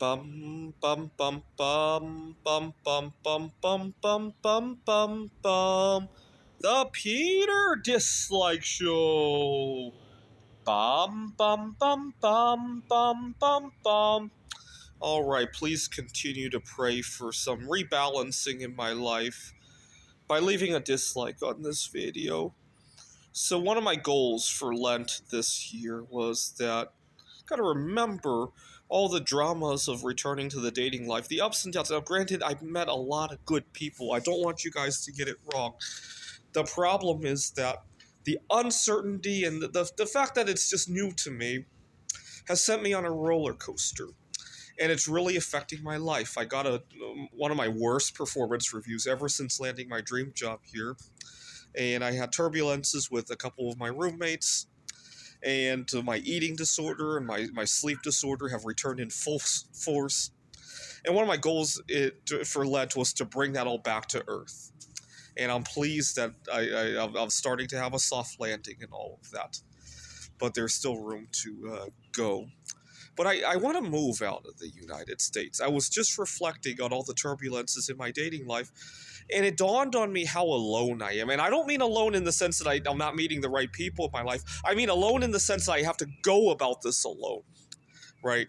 Bum bum bum bum bum bum bum bum bum bum bum bum. The Peter Dislike Show. Bum bum bum bum bum bum bum. All right, please continue to pray for some rebalancing in my life by leaving a dislike on this video. So one of my goals for Lent this year was that gotta remember all the dramas of returning to the dating life, the ups and downs. Now, granted, I've met a lot of good people. I don't want you guys to get it wrong. The problem is that the uncertainty and the fact that it's just new to me has sent me on a roller coaster. And it's really affecting my life. I got one of my worst performance reviews ever since landing my dream job here. And I had turbulences with a couple of my roommates, and my eating disorder and my sleep disorder have returned in full force. And one of my goals for Lent was to bring that all back to earth. And I'm pleased that I'm starting to have a soft landing and all of that. But there's still room to go. But I want to move out of the United States. I was just reflecting on all the turbulences in my dating life, and it dawned on me how alone I am. And I don't mean alone in the sense that I'm not meeting the right people in my life. I mean alone in the sense that I have to go about this alone, right?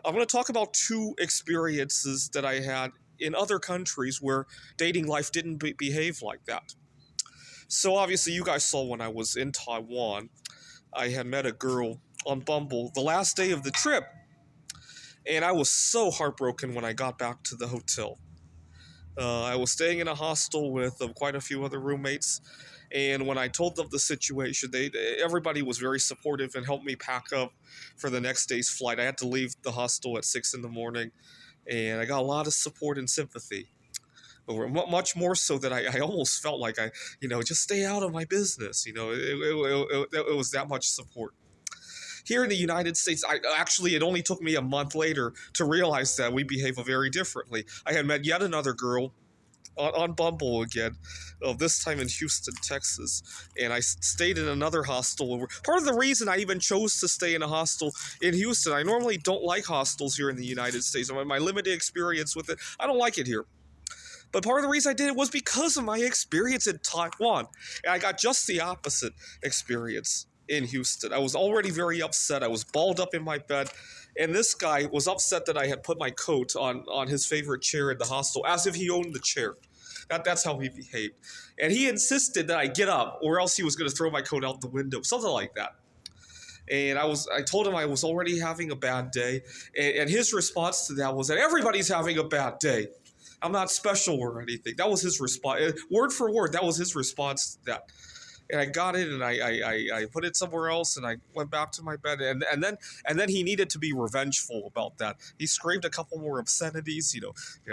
I'm going to talk about two experiences that I had in other countries where dating life didn't behave like that. So obviously you guys saw when I was in Taiwan, I had met a girl on Bumble the last day of the trip, and I was so heartbroken when I got back to the hotel. I was staying in a hostel with quite a few other roommates, and when I told them the situation, everybody was very supportive and helped me pack up for the next day's flight. I had to leave the hostel at 6 in the morning, and I got a lot of support and sympathy. Much more so that I almost felt like just stay out of my business. It was that much support. Here in the United States, it only took me a month later to realize that we behave very differently. I had met yet another girl on Bumble again, this time in Houston, Texas, and I stayed in another hostel. Part of the reason I even chose to stay in a hostel in Houston, I normally don't like hostels here in the United States. My limited experience with it, I don't like it here. But part of the reason I did it was because of my experience in Taiwan, and I got just the opposite experience in Houston. I was already very upset. I was balled up in my bed, and this guy was upset that I had put my coat on his favorite chair in the hostel, as if he owned the chair. That's how he behaved. And he insisted that I get up, or else he was going to throw my coat out the window, something like that. And I told him I was already having a bad day, and his response to that was that everybody's having a bad day. I'm not special or anything. That was his response. Word for word, that was his response to that. And I got it, and I put it somewhere else, and I went back to my bed, and then he needed to be revengeful about that. He screamed a couple more obscenities,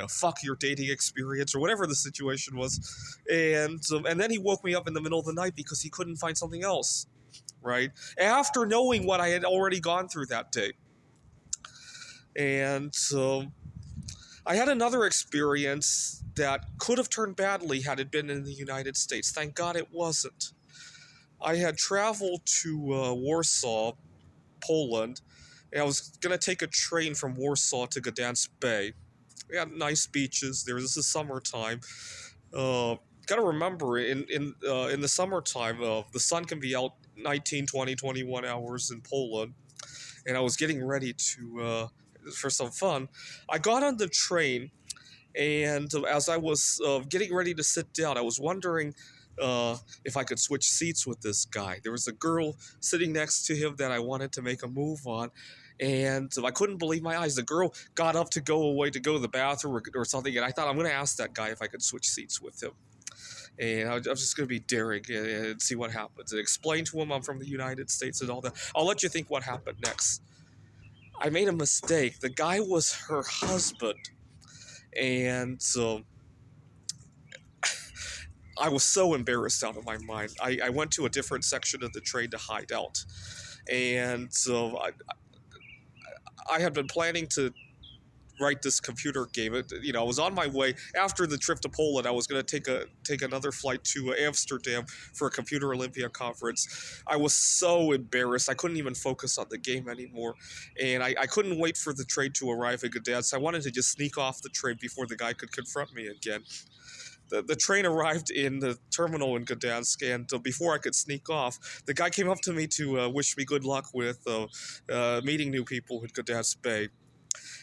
fuck your dating experience, or whatever the situation was, and then he woke me up in the middle of the night because he couldn't find something else, right? After knowing what I had already gone through that day, and I had another experience that could have turned badly had it been in the United States. Thank God it wasn't. I had traveled to Warsaw, Poland, and I was going to take a train from Warsaw to Gdansk Bay. We had nice beaches there. This is summertime. Got to remember, in the summertime, the sun can be out 19, 20, 21 hours in Poland, and I was getting ready for some fun. I got on the train, and as I was getting ready to sit down, I was wondering if I could switch seats with this guy. There was a girl sitting next to him that I wanted to make a move on, and I couldn't believe my eyes. The girl got up to go away to go to the bathroom or something, and I thought, I'm going to ask that guy if I could switch seats with him. And I was just going to be daring and see what happens, and explain to him I'm from the United States and all that. I'll let you think what happened next. I made a mistake. The guy was her husband, and I was so embarrassed out of my mind. I went to a different section of the train to hide out. And so I had been planning to write this computer game. I was on my way after the trip to Poland. I was going to take another flight to Amsterdam for a Computer Olympia conference. I was so embarrassed. I couldn't even focus on the game anymore, and I couldn't wait for the train to arrive in Gdansk. I wanted to just sneak off the train before the guy could confront me again. The train arrived in the terminal in Gdansk, and before I could sneak off, the guy came up to me to wish me good luck with meeting new people in Gdansk Bay.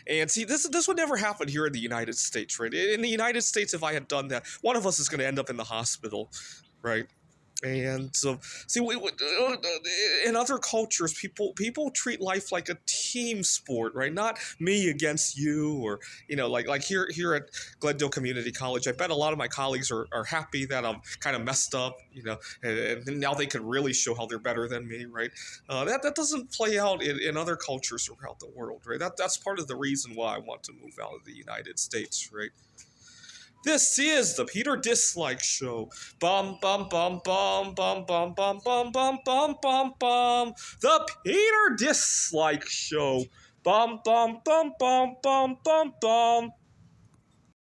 And see, this would never happen here in the United States, right? In the United States, if I had done that, one of us is going to end up in the hospital, right? And so, see, in other cultures, people treat life like a team sport, right? Not me against you, or like here at Glendale Community College. I bet a lot of my colleagues are happy that I'm kind of messed up, and now they can really show how they're better than me, right? That doesn't play out in other cultures around the world, right? That's part of the reason why I want to move out of the United States, right? This is the Peter Dislike Show. Bum bum bum bum bum bum bum bum bum bum bum bum. The Peter Dislike Show. Bum bum bum bum bum bum bum.